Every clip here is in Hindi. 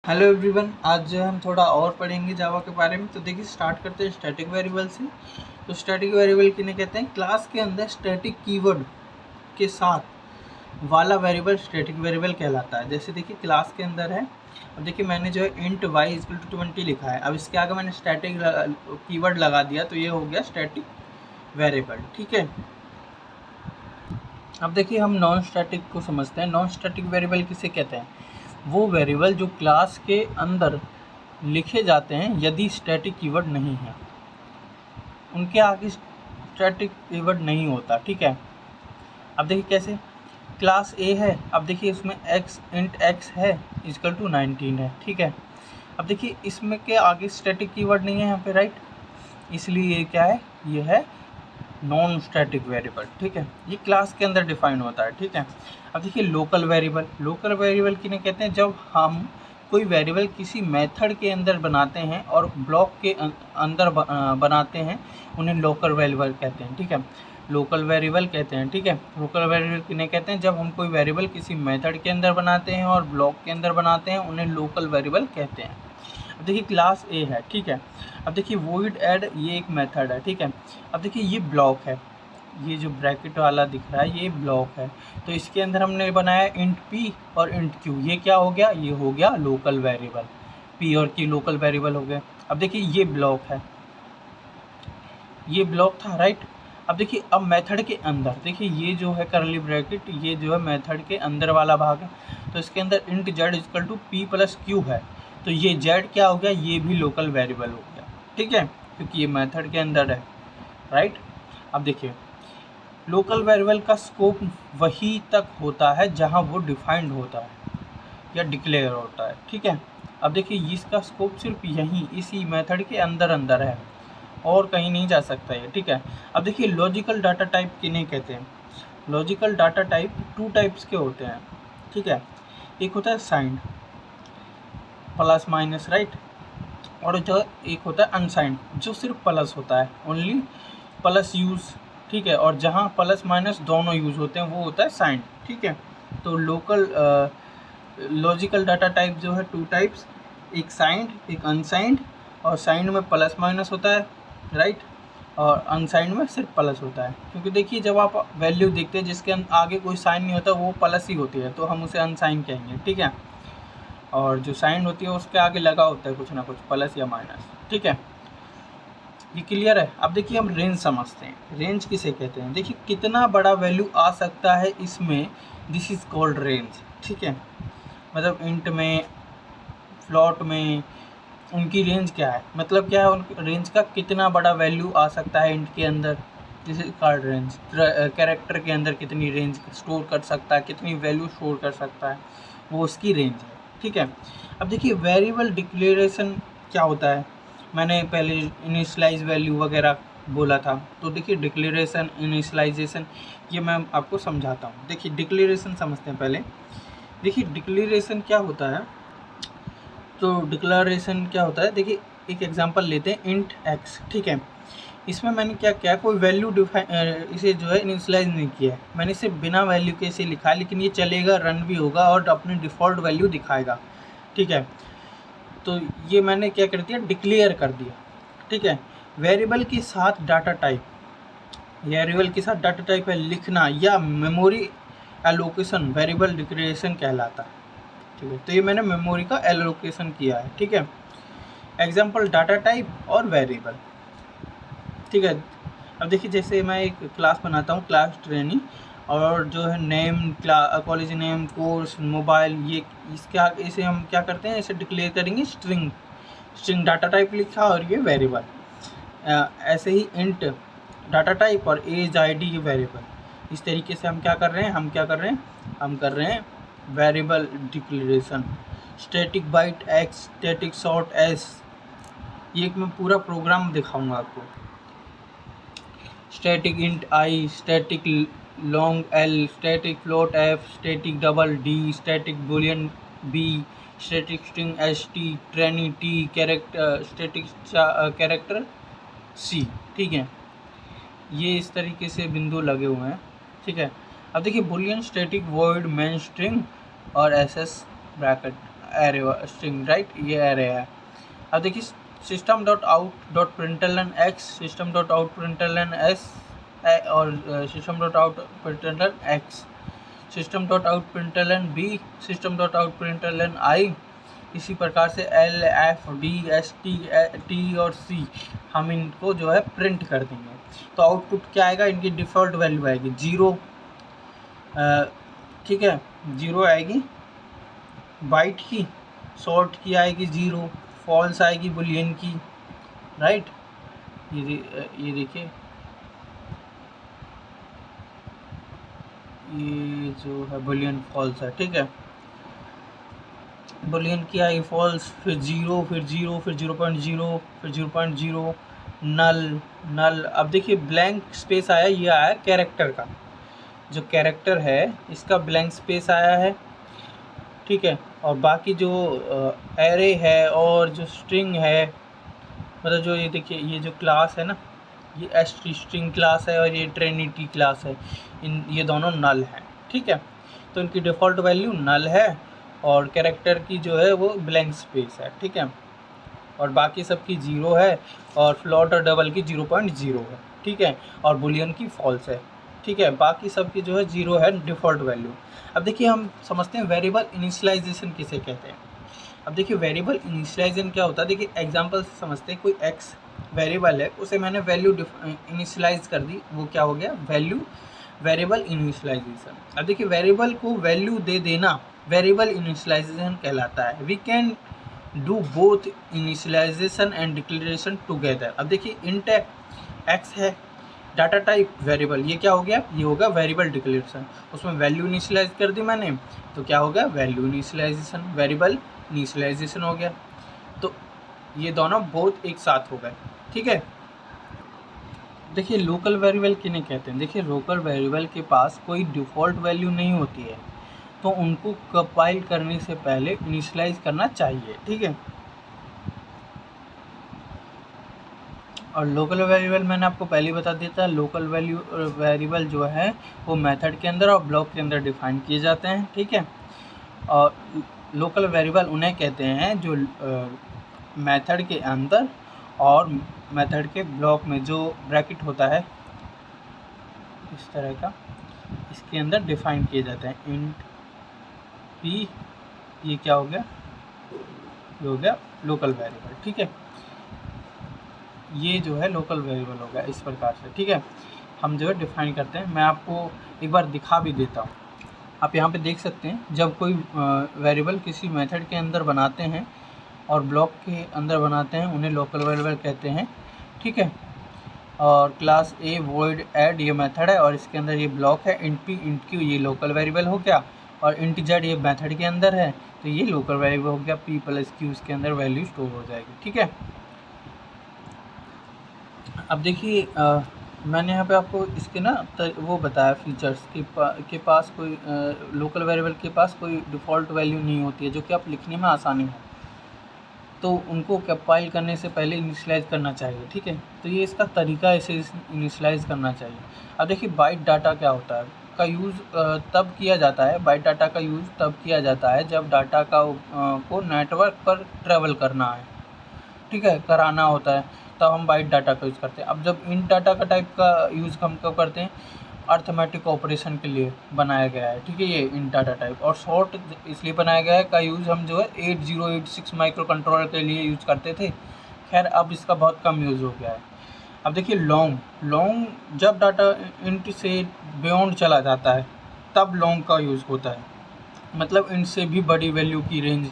हेलो एवरीवन, आज जो है हम थोड़ा और पढ़ेंगे जावा के बारे में। तो देखिए स्टार्ट करते हैं स्टैटिक वेरिएबल से। तो स्टैटिक वेरिएबल किन्हें कहते हैं? क्लास के अंदर स्टैटिक कीवर्ड के साथ वाला वेरिएबल स्टैटिक वेरिएबल कहलाता है। जैसे देखिए क्लास के अंदर है, अब देखिए मैंने जो है इंट y इक्वल टू 20 लिखा है। अब इसके आगे मैंने स्टैटिक कीवर्ड लगा दिया तो ये हो गया स्टैटिक वेरिएबल। ठीक है, अब देखिए हम नॉन स्टैटिक को समझते हैं। नॉन स्टैटिक वेरिएबल किसे कहते हैं? वो वेरिएबल जो क्लास के अंदर लिखे जाते हैं यदि स्टैटिक कीवर्ड नहीं है, उनके आगे स्टैटिक कीवर्ड नहीं होता। ठीक है, अब देखिए कैसे। क्लास ए है, अब देखिए उसमें x इंट x है इक्वल टू 19 है। ठीक है, अब देखिए इसमें के आगे स्टैटिक कीवर्ड नहीं है यहाँ पे, राइट, इसलिए ये क्या है? ये है नॉन स्टैटिक वेरिएबल। ठीक है, ये क्लास के अंदर डिफाइन होता है। ठीक है, अब देखिए लोकल वेरिएबल। लोकल वेरिएबल किन्हें कहते हैं? जब हम कोई वेरिएबल किसी मेथड के अंदर बनाते हैं और ब्लॉक के अंदर बनाते हैं, उन्हें लोकल वेरिएबल कहते हैं। ठीक है, लोकल वेरिएबल कहते हैं। ठीक है, लोकल वेरिएबल किन्हें कहते हैं? जब हम कोई वेरिएबल किसी मेथड के अंदर बनाते हैं और ब्लॉक के अंदर बनाते हैं, उन्हें लोकल वेरिएबल कहते हैं। अब देखिए क्लास ए है। ठीक है, अब देखिए वॉइड ऐड ये एक मेथड है। ठीक है, अब देखिए ये ब्लॉक है, ये जो ब्रैकेट वाला दिख रहा है ये ब्लॉक है। तो इसके अंदर हमने बनाया इंट पी और इंट क्यू। ये क्या हो गया? ये हो गया लोकल वेरिएबल। पी और क्यू लोकल वेरिएबल हो गए। अब देखिए ये ब्लॉक है, ये ब्लॉक था, राइट। अब देखिए अब मेथड के अंदर देखिए ये जो है करली ब्रैकेट, ये जो है मेथड के अंदर वाला भाग है। तो इसके अंदर int Z equal to P plus Q है। तो ये जेड क्या हो गया? ये भी लोकल वेरिएबल हो गया। ठीक है, क्योंकि ये मेथड के अंदर है, राइट। अब देखिए लोकल वेरिएबल का स्कोप वही तक होता है जहां वो डिफाइंड होता है या डिक्लेयर होता है। ठीक है, अब देखिए इसका स्कोप सिर्फ यहीं इसी मेथड के अंदर अंदर है और कहीं नहीं जा सकता है। ठीक है, अब देखिए लॉजिकल डाटा टाइप किन्हें कहते हैं? Logical data type two types के होते हैं। ठीक है, एक होता है साइंड प्लस माइनस, राइट, और जो एक होता है अनसाइंड जो सिर्फ प्लस होता है, ओनली प्लस यूज़। ठीक है, और जहाँ प्लस माइनस दोनों यूज़ होते हैं वो होता है साइंड। ठीक है, तो लोकल लॉजिकल डाटा टाइप जो है टू टाइप्स, एक साइंड एक अनसाइंड, और साइंड में प्लस माइनस होता है, राइट, और अनसाइंड में सिर्फ प्लस होता है। क्योंकि देखिए जब आप वैल्यू देखते हैं जिसके आगे कोई साइन नहीं होता वो प्लस ही होती है, तो हम उसे अनसाइंड कहेंगे। ठीक है, और जो साइन होती है उसके आगे लगा होता है कुछ ना कुछ प्लस या माइनस। ठीक है, ये क्लियर है। अब देखिए हम रेंज समझते हैं। रेंज किसे कहते हैं? देखिए कितना बड़ा वैल्यू आ सकता है इसमें, दिस इज़ कॉल्ड रेंज। ठीक है, मतलब इंट में फ्लोट में उनकी रेंज क्या है, मतलब क्या है उन रेंज का कितना बड़ा वैल्यू आ सकता है इंट के अंदर, this is called range. Character के अंदर कितनी रेंज स्टोर कर सकता है, कितनी वैल्यू स्टोर कर सकता है, वो उसकी रेंज है। ठीक है, अब देखिए वेरिएबल डिक्लेरेशन क्या होता है? मैंने पहले इनिशियलाइज वैल्यू वगैरह बोला था, तो देखिए डिक्लेरेशन इनिशियलाइजेशन ये मैं आपको समझाता हूँ। देखिए डिक्लेरेशन समझते हैं पहले। देखिए डिक्लेरेशन क्या होता है? तो डिक्लेरेशन क्या होता है? देखिए एक एग्जांपल लेते हैं, इंट x। ठीक है, इसमें मैंने क्या किया, कोई वैल्यू इसे जो है इनिशियलाइज नहीं किया है, मैंने इसे बिना वैल्यू के इसे लिखा है, लेकिन ये चलेगा, रन भी होगा और अपनी डिफ़ॉल्ट वैल्यू दिखाएगा। ठीक है, तो ये मैंने क्या कर दिया? डिक्लेयर कर दिया। ठीक है, वेरिएबल के साथ डाटा टाइप, वेरिएबल के साथ डाटा टाइप है लिखना या मेमोरी एलोकेशन वेरिएबल डिक्लेरेशन कहलाता है। ठीक है, तो ये मैंने मेमोरी का एलोकेशन किया है। ठीक है, एग्जाम्पल डाटा टाइप और वेरिएबल। ठीक है, अब देखिए जैसे मैं एक क्लास बनाता हूँ, क्लास ट्रेनिंग, और जो है name, college name, course, mobile, ये इसके आगे इसे हम क्या करते हैं, इसे डिक्लेयर करेंगे स्ट्रिंग। स्ट्रिंग डाटा टाइप लिखा और ये वेरिएबल। ऐसे ही इंट डाटा टाइप और एज ID ये वेरिएबल। इस तरीके से हम क्या कर रहे हैं, हम कर रहे हैं variable declaration. Static byte x, static short s, ये एक मैं पूरा प्रोग्राम दिखाऊंगा आपको। Static int i, static long l, static float f, static double d, static boolean b, static string st, ट्रेनी t, character static character c। ठीक है, ये इस तरीके से बिंदु लगे हुए हैं। ठीक है, अब देखिए boolean, static void, main string और SS bracket array string, right, ये एरे है। अब देखिए system dot out dot println X, system dot out println S और system dot out println X, system dot out println B, system dot out println I. इसी प्रकार से L F D S T T और सी हम इनको जो है प्रिंट कर देंगे। तो आउटपुट क्या आएगा, इनकी डिफ़ॉल्ट वैल्यू आएगी 0, ठीक है, 0 आएगी बाइट की, शॉर्ट की आएगी 0, फॉल्स आएगी बुलियन की, राइट। ये देखिए ये जो है बुलियन फॉल्स है, ठीक है, बुलियन की आई फॉल्स, फिर 0, फिर 0, फिर 0.0, फिर 0.0, नल। अब देखिए ब्लैंक स्पेस आया, ये आया कैरेक्टर का, जो कैरेक्टर है इसका ब्लैंक स्पेस आया है, ठीक है। और बाकी जो एरे है और जो स्ट्रिंग है, मतलब जो ये देखिए ये जो क्लास है ना, ये स्ट्रिंग क्लास है और ये ट्रिनिटी क्लास है, ये दोनों नल हैं, ठीक है। तो इनकी डिफ़ॉल्ट वैल्यू नल है और कैरेक्टर की जो है वो ब्लैंक स्पेस है, ठीक है, और बाकी सब की 0 है और फ्लोट और डबल की 0.0 है, ठीक है, और बुलियन की फॉल्स है, ठीक है, बाकी सब की जो है 0 है डिफ़ॉल्ट वैल्यू। अब देखिए हम समझते हैं वेरिएबल इनिशियलाइजेशन किसे कहते हैं। अब देखिए वेरिएबल इनिशियलाइजेशन क्या होता है, देखिए एग्जांपल से समझते हैं, कोई एक्स वेरिएबल है, उसे मैंने वैल्यू इनिशियलाइज कर दी, वो क्या हो गया, वेरिएबल इनिशियलाइजेशन। अब देखिए वेरिएबल को वैल्यू दे देना वेरिएबल इनिशियलाइजेशन कहलाता है। We can do both initialization and declaration together. अब देखिए इंट एक्स है, डाटा टाइप वेरिएबल, ये क्या हो गया, ये होगा वेरिएबल डिक्लेरेशन, उसमें वैल्यू इनिशियलाइज कर दी मैंने, तो क्या हो गया, वैल्यू इनिशियलाइजेशन, वेरिएबल इनिशियलाइजेशन हो गया। तो ये दोनों बोथ एक साथ हो गए, ठीक है। देखिए लोकल वेरिएबल किन्हें कहते हैं, देखिए लोकल वेरिएबल के पास कोई डिफ़ॉल्ट वैल्यू नहीं होती है, तो उनको कंपाइल करने से पहले इनिशियलाइज करना चाहिए, ठीक है। और लोकल वेरिएबल मैंने आपको पहले ही बता दिया था, लोकल वेरिएबल जो है वो मेथड के अंदर और ब्लॉक के अंदर डिफाइन किए जाते हैं, ठीक है। और लोकल वेरिएबल उन्हें कहते हैं जो मेथड के अंदर और मेथड के ब्लॉक में जो ब्रैकेट होता है इस तरह का, इसके अंदर डिफाइन किए जाते हैं। इंट पी, ये क्या हो गया, ये हो गया लोकल वेरिएबल, ठीक है, ये जो है लोकल वेरिएबल हो गया इस प्रकार से, ठीक है। हम जो है डिफाइन करते हैं, मैं आपको एक बार दिखा भी देता हूँ। आप यहाँ पे देख सकते हैं, जब कोई वेरिएबल किसी मेथड के अंदर बनाते हैं और ब्लॉक के अंदर बनाते हैं, उन्हें लोकल वेरिएबल कहते हैं, ठीक है। और क्लास ए वॉइड ऐड ये मेथड है और इसके अंदर ये ब्लॉक है, इंट पी इंट क्यू ये लोकल वेरिएबल हो गया, और इंट जेड ये मेथड के अंदर है, तो ये लोकल वेरिएबल हो गया, पी प्लस क्यू इसके अंदर वैल्यू स्टोर हो जाएगी, ठीक है। अब देखिए मैंने यहाँ पे आपको इसके ना वो बताया फीचर्स के पास कोई लोकल वेरिएबल के पास कोई डिफ़ॉल्ट वैल्यू नहीं होती है, जो कि आप लिखने में आसानी हो, तो उनको कंपाइल करने से पहले इनिशियलाइज़ करना चाहिए, ठीक है। तो ये इसका तरीका ऐसे इनिशियलाइज़ करना चाहिए। अब देखिए बाइट डाटा क्या होता है, का यूज़ तब किया जाता है, बाइट डाटा का यूज़ तब किया जाता है जब डाटा का को नेटवर्क पर ट्रैवल करना है, ठीक है, कराना होता है, तब हम बाइट डाटा का यूज़ करते हैं। अब जब इंट डाटा का टाइप का यूज़ हम कब करते हैं, अर्थमेटिक ऑपरेशन के लिए बनाया गया है, ठीक है, ये इंट डाटा टाइप, और शॉर्ट इसलिए बनाया गया है का यूज़ हम जो है 8086 माइक्रो कंट्रोलर के लिए यूज़ करते थे। खैर अब इसका बहुत कम यूज़ हो गया है। अब देखिए लॉन्ग जब डाटा इंट से बियॉन्ड चला जाता है तब लॉन्ग का यूज़ होता है, मतलब इंट से भी बड़ी वैल्यू की रेंज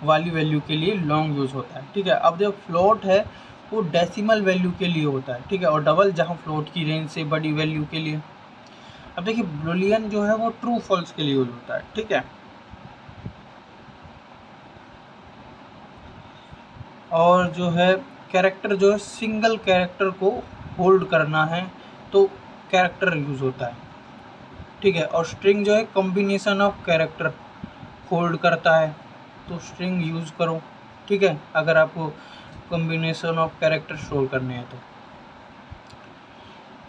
वाली वैल्यू के लिए लॉन्ग यूज़ होता है, ठीक है। अब जो फ्लोट है वो डेसिमल वैल्यू के लिए होता है, ठीक है, और डबल जहाँ फ्लोट की रेंज से बड़ी वैल्यू के लिए। अब देखिए बुलियन जो है वो ट्रू फॉल्स के लिए यूज होता है, ठीक है। और जो है कैरेक्टर जो है सिंगल कैरेक्टर को होल्ड करना है तो कैरेक्टर यूज़ होता है, ठीक है। और स्ट्रिंग जो है कॉम्बिनेशन ऑफ कैरेक्टर होल्ड करता है, तो स्ट्रिंग यूज़ करो, ठीक है, अगर आपको कॉम्बिनेशन ऑफ कैरेक्टर स्टोर करने हैं तो,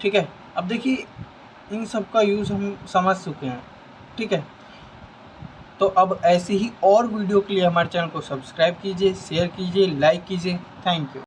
ठीक है। अब देखिए इन सब का यूज़ हम समझ चुके हैं, ठीक है। तो अब ऐसी ही और वीडियो के लिए हमारे चैनल को सब्सक्राइब कीजिए, शेयर कीजिए, लाइक कीजिए। Thank you.